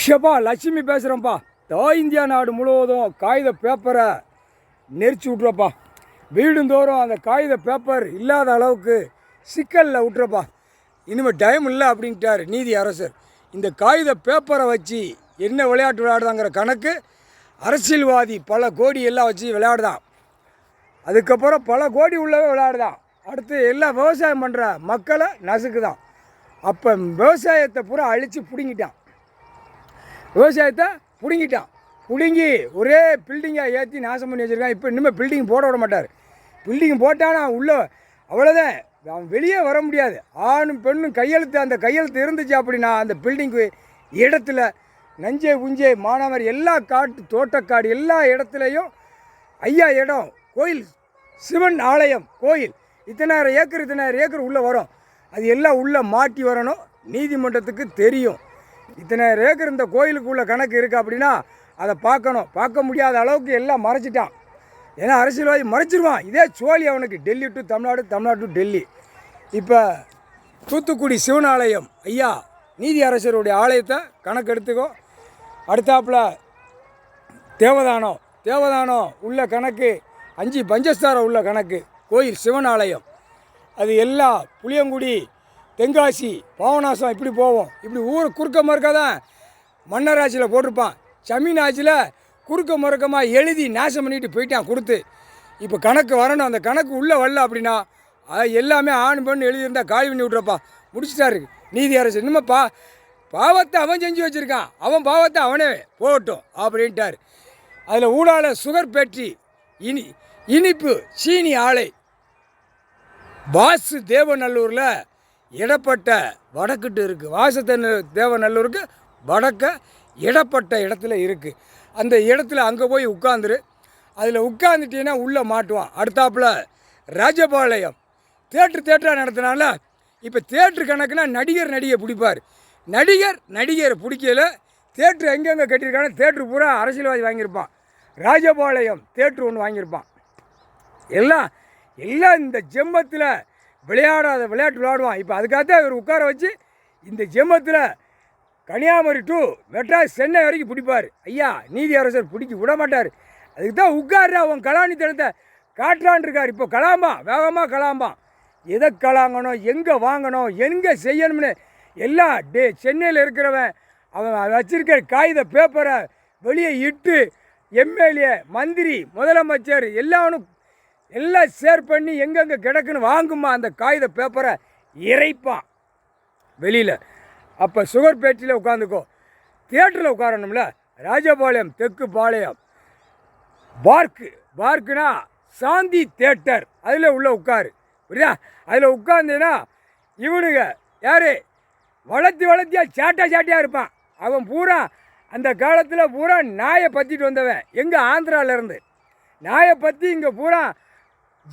ஷப்பா Lakshmi பேசுகிறேன்ப்பா. India நாடு முழுவதும் காகித பேப்பரை நெரிச்சு விட்றப்பா. வீடுந்தோறும் அந்த காகித பேப்பர் இல்லாத அளவுக்கு சிக்கலில் விட்றப்பா. இனிமேல் டைம் இல்லை அப்படின்ட்டார் நீதி அரசர். இந்த காகித பேப்பரை வச்சு என்ன விளையாட்டு விளையாடுதாங்கிற கணக்கு அரசியல்வாதி பல கோடி எல்லாம் வச்சு விளையாடுதான். அதுக்கப்புறம் பல கோடி உள்ளவே விளையாடுதான். அடுத்து எல்லாம் விவசாயம் பண்ணுற மக்களை நசுக்குதான். அப்போ விவசாயத்தை பூரா அழித்து பிடுங்கிட்டான். விவசாயத்தை பிடுங்கி ஒரே பில்டிங்காக ஏற்றி நாசம் பண்ணி வச்சுருக்கான். இப்போ இனிமேல் பில்டிங் போட விட மாட்டார். பில்டிங் போட்டானா உள்ளே அவ்வளோதான், அவன் வெளியே வர முடியாது. ஆணும் பெண்ணும் கையெழுத்து, அந்த கையெழுத்து இருந்துச்சு அப்படின்னா அந்த பில்டிங்கு இடத்துல நஞ்சை புஞ்சை மானாவாரி எல்லா காட்டு தோட்டக்காடு எல்லா இடத்துலையும் ஐயா இடம் கோயில், சிவன் ஆலயம், கோயில் இத்தனாயிரம் ஏக்கர் உள்ளே வரும். அது எல்லாம் உள்ளே மாட்டி வரணும். நீதிமன்றத்துக்கு தெரியும் இத்தனாயிரம் ஏக்கர் இந்த கோயிலுக்கு உள்ள கணக்கு இருக்குது அப்படின்னா அதை பார்க்கணும். பார்க்க முடியாத அளவுக்கு எல்லாம் மறைச்சிட்டான். ஏன்னா அரசியல்வாதி மறைச்சிருவான். இதே சோழி அவனுக்கு. Delhi to Tamil Nadu, Tamil Nadu to Delhi. இப்போ தூத்துக்குடி சிவன் ஆலயம் ஐயா நீதி அரசருடைய ஆலயத்தை கணக்கு எடுத்துக்கோ. அடுத்தாப்புல தேவதானம் உள்ள கணக்கு, 5 பஞ்சஸ்தாரம் உள்ள கணக்கு, கோயில் சிவன் ஆலயம் அது எல்லாம் புளியங்குடி, தென்காசி, பாவநாசம் இப்படி போவோம். இப்படி ஊர் குறுக்க மறுக்கதான் மன்னர் ஆட்சியில் போட்டிருப்பான். ஜமீன் ஆட்சியில் குறுக்க மறுக்கமாக எழுதி நாசம் பண்ணிட்டு போயிட்டான் கொடுத்து. இப்போ கணக்கு வரணும். அந்த கணக்கு உள்ளே வரல அப்படின்னா எல்லாமே ஆண் பெண் எழுதியிருந்தால் காலி பண்ணி விட்றப்பா. முடிச்சிட்டாரு நீதி அரசு. இன்னும் பாவத்தை அவன் செஞ்சு வச்சுருக்கான், அவன் பாவத்தை அவனே போகட்டும் அப்படின்ட்டார். அதில் ஊடால சுகர் பேட்டரி, இனிப்பு சீனி ஆலை வாசு தேவநல்லூரில் இடப்பட்ட வடக்கிட்டு இருக்குது. வாச தேவநல்லூருக்கு வடக்க இடப்பட்ட இடத்துல இருக்குது. அந்த இடத்துல அங்கே போய் உட்காந்துரு. அதில் உட்காந்துட்டீங்கன்னா உள்ளே மாட்டுவான். அடுத்தாப்புல ராஜபாளையம் தேட்டராக நடத்தினால இப்போ தேட்ரு கணக்குனா நடிகரை பிடிப்பார். நடிகரை பிடிக்கல. தேட்ரு எங்கெங்கே கட்டியிருக்காங்க, தேட்ரு பூரா அரசியல்வாதி வாங்கியிருப்பான். ராஜபாளையம் தேட்ரு ஒன்று வாங்கியிருப்பான். எல்லாம் இந்த ஜெம்மத்தில் விளையாடாத விளையாட்டு விளையாடுவான். இப்போ அதுக்காகத்தான் இவர் உட்கார வச்சு இந்த ஜெம்மத்தில் கன்னியாகுமரி டு மெட்ராஸ், சென்னை வரைக்கும் பிடிப்பார். ஐயா நீதி அரசர் பிடிக்க விட மாட்டார். அதுக்கு தான் உட்கார்ற அவன் கலாநித்தனத்தை காட்டுறான் இருக்கார். இப்போ வேகமாக கலாம்பான். எதை கலாங்கணும், எங்கே வாங்கணும், எங்கே செய்யணும்னு எல்லாம் சென்னையில் இருக்கிறவன் அவன் வச்சிருக்கிற காகித பேப்பரை வெளியே இட்டு எம்எல்ஏ, மந்திரி, முதலமைச்சர் எல்லாம் ஷேர் பண்ணி எங்கெங்கே கிடக்குன்னு வாங்குமா அந்த காகித பேப்பரை இறைப்பான் வெளியில். அப்போ சுகர் பேட்டரியில் உட்காந்துக்கோ. தியேட்டரில் உட்காரணும்ல. ராஜபாளையம் தெற்கு பாளையம் பார்க்குனா சாந்தி தியேட்டர், அதில் உள்ள உட்காரு. புரியுதா? அதில் உட்காந்தேன்னா இவனுங்க யார் வளர்த்தியா சாட்டியாக இருப்பான். அவன் பூரா அந்த காலத்தில் பூரா நாயை பற்றிட்டு வந்தவன். எங்கே ஆந்திராவிலேருந்து நாயை பற்றி இங்கே பூரா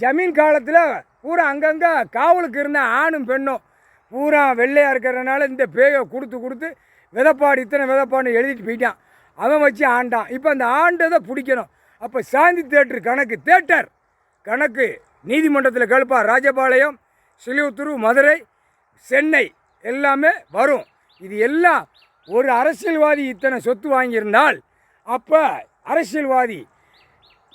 ஜமீன் காலத்தில் பூரா அங்கங்கே காவலுக்கு இருந்த ஆணும் பெண்ணும் பூரா வெள்ளையாக இருக்கிறதுனால இந்த பேயை கொடுத்து விதப்பாடு இத்தனை விதப்பாடுன்னு எழுதிட்டு போயிட்டான். அவன் வச்சு ஆண்டான். இப்போ அந்த ஆண்டதை பிடிக்கணும். அப்போ சாந்தி தேட்டர் கணக்கு நீதிமன்றத்தில் கழுப்பா. ராஜபாளையம், சிலுவத்தூர், மதுரை, சென்னை எல்லாமே வரும். இது எல்லாம் ஒரு அரசியல்வாதி இத்தனை சொத்து வாங்கியிருந்தால் அப்போ அரசியல்வாதி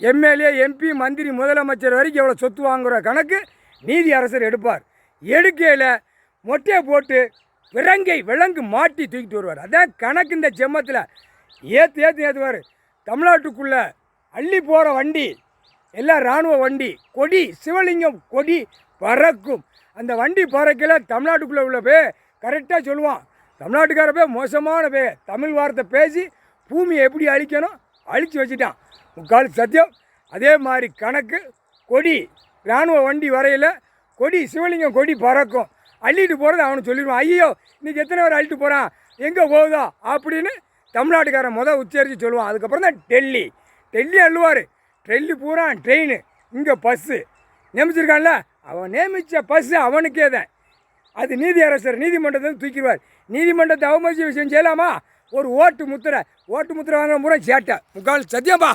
எம்எல்ஏ, எம்பி, மந்திரி, முதலமைச்சர் வரைக்கும் எவ்வளோ சொத்து வாங்குகிற கணக்கு நீதி அரசர் எடுப்பார். எடுக்கையில் மொட்டையை போட்டு விலங்கு மாட்டி தூக்கிட்டு வருவார். அதான் கணக்கு. இந்த ஜெம்மத்தில் ஏற்றுவார். தமிழ்நாட்டுக்குள்ளே அள்ளி போகிற வண்டி எல்லாம் இராணுவ வண்டி, கொடி சிவலிங்கம் கொடி பறக்கும். அந்த வண்டி பறக்கல தமிழ்நாட்டுக்குள்ளே உள்ள கரெக்டாக சொல்லுவான். தமிழ்நாட்டுக்கார மோசமான தமிழ் வார்த்தை பேசி பூமியை எப்படி அழிக்கணும் அழித்து வச்சுட்டான். முக்கால் சத்தியம். அதே மாதிரி கணக்கு கொடி இராணுவ வண்டி வரையில் கொடி சிவலிங்கம் கொடி பறக்கும். அள்ளிட்டு போகிறது அவனுக்கு சொல்லிடுவான். ஐயோ இன்றைக்கி எத்தனை பேர் அள்ளிட்டு போகிறான், எங்கே போகுதா அப்படின்னு தமிழ்நாட்டுக்காரன் உச்சரித்து சொல்லுவான். அதுக்கப்புறம் தான் டெல்லி அள்ளுவார். டெல்லி பூரா ட்ரெயின், இங்கே பஸ்ஸு நியமிச்சிருக்கான்ல, அவன் நியமித்த பஸ்ஸு அவனுக்கே தான். அது நீதி அரசர் நீதிமன்றத்தை தூக்கிடுவார். நீதிமன்றத்தை அவமதிச்சு விஷயம் செய்யலாமா? ஒரு ஓட்டு முத்திரை வாங்குற பூரா சேட்டை. முக்கால் சத்தியம்பா.